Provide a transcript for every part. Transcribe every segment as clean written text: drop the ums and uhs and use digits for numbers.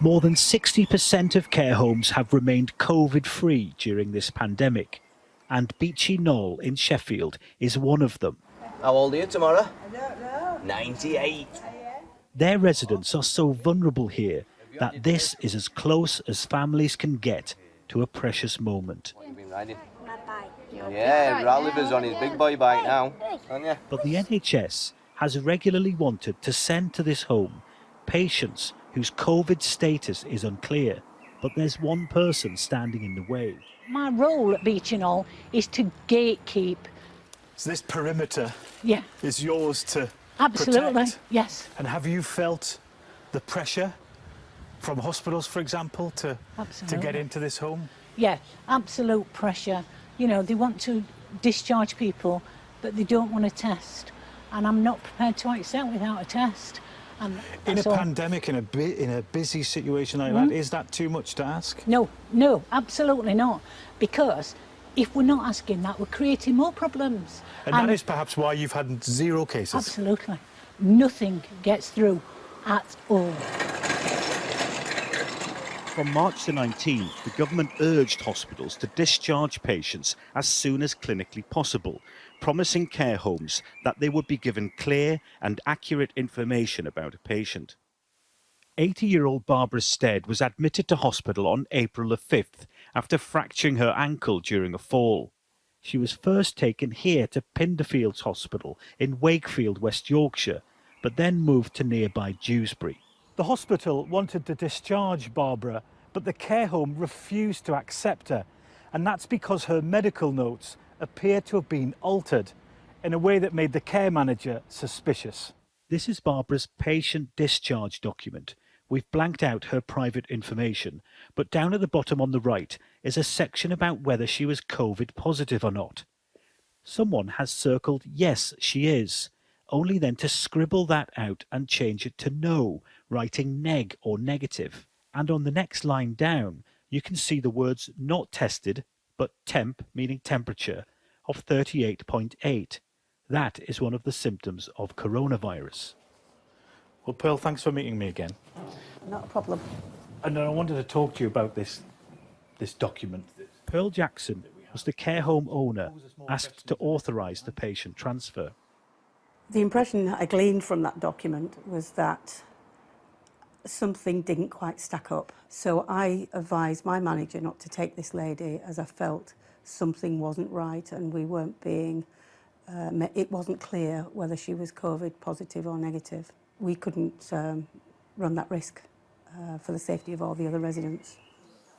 More than 60% of care homes have remained COVID-free during this pandemic, and Beachy Knoll in Sheffield is one of them. How old are you tomorrow? I don't know. 98. Their residents are so vulnerable here that this is as close as families can get to a precious moment. What have you been riding? My bike. Yeah, Ralliver's on his big boy bike now, aren't you? But the NHS has regularly wanted to send to this home patients whose COVID status is unclear, but there's one person standing in the way. My role at Beachy Knoll is to gatekeep. So this perimeter is yours to Absolutely, protect. yes. And have you felt the pressure from hospitals, for example, to get into this home? Yeah, absolute pressure. You know, they want to discharge people, but they don't want a test. And I'm not prepared to accept without a test. In a pandemic, in a busy situation like that, is that too much to ask? No, no, absolutely not. Because if we're not asking that, we're creating more problems. And that is perhaps why you've had 0 cases. Absolutely. Nothing gets through at all. From March the 19th, the government urged hospitals to discharge patients as soon as clinically possible, promising care homes that they would be given clear and accurate information about a patient. 80-year-old Barbara Stead was admitted to hospital on April the 5th after fracturing her ankle during a fall. She was first taken here to Pinderfields Hospital in Wakefield, West Yorkshire, but then moved to nearby Dewsbury. The hospital wanted to discharge Barbara, but the care home refused to accept her. And that's because her medical notes appear to have been altered in a way that made the care manager suspicious. This is Barbara's patient discharge document. We've blanked out her private information, but down at the bottom on the right is a section about whether she was COVID positive or not. Someone has circled yes, she is, only then to scribble that out and change it to no, writing neg or negative. And on the next line down, you can see the words not tested, but temp, meaning temperature, of 38.8. That is one of the symptoms of coronavirus. Well, Pearl, thanks for meeting me again. Not a problem. And I wanted to talk to you about this document. Pearl Jackson was the care home owner asked to authorise the patient transfer. The impression that I gleaned from that document was that something didn't quite stack up. So I advised my manager not to take this lady as I felt something wasn't right and we weren't being, it wasn't clear whether she was COVID positive or negative. We couldn't run that risk for the safety of all the other residents.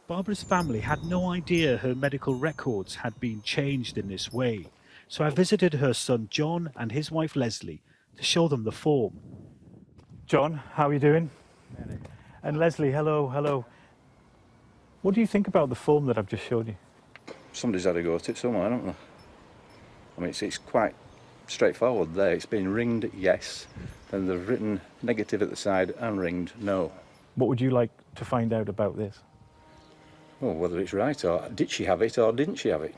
Barbara's family had no idea her medical records had been changed in this way, so I visited her son John and his wife Leslie to show them the form. John, how are you doing? And Leslie, hello, hello. What do you think about the form that I've just showed you? Somebody's had a go at it somewhere, haven't they? I mean, it's quite straightforward there. It's been ringed yes, then they've written negative at the side and ringed no. What would you like to find out about this? Well, whether it's right or did she have it or didn't she have it?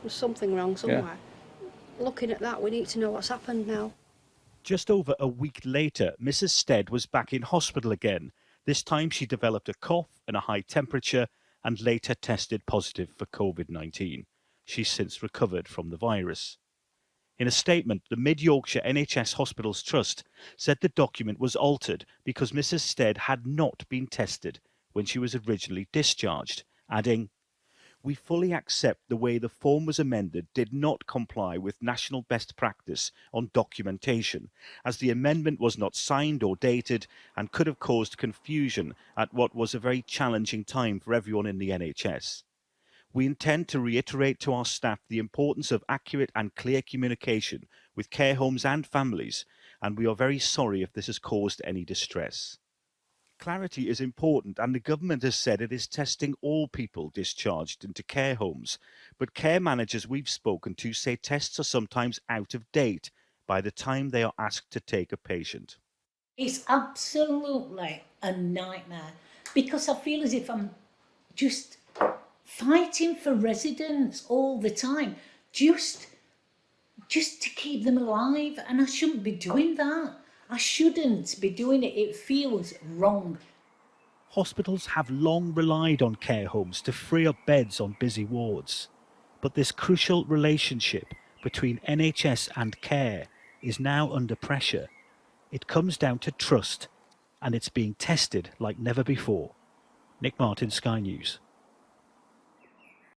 There's something wrong somewhere. Yeah. Looking at that, we need to know what's happened now. Just over a week later, Mrs. Stead was back in hospital again. This time she developed a cough and a high temperature and later tested positive for COVID-19. She's since recovered from the virus. In a statement, the Mid-Yorkshire NHS Hospitals Trust said the document was altered because Mrs. Stead had not been tested when she was originally discharged, adding, "We fully accept the way the form was amended did not comply with national best practice on documentation, as the amendment was not signed or dated and could have caused confusion at what was a very challenging time for everyone in the NHS. We intend to reiterate to our staff the importance of accurate and clear communication with care homes and families, and we are very sorry if this has caused any distress. Clarity is important, and the government has said it is testing all people discharged into care homes, but care managers we've spoken to say tests are sometimes out of date by the time they are asked to take a patient." It's absolutely a nightmare because I feel as if I'm just fighting for residents all the time, just to keep them alive, and I shouldn't be doing that. I shouldn't be doing it. It feels wrong. Hospitals have long relied on care homes to free up beds on busy wards. But this crucial relationship between NHS and care is now under pressure. It comes down to trust, and it's being tested like never before. Nick Martin, Sky News.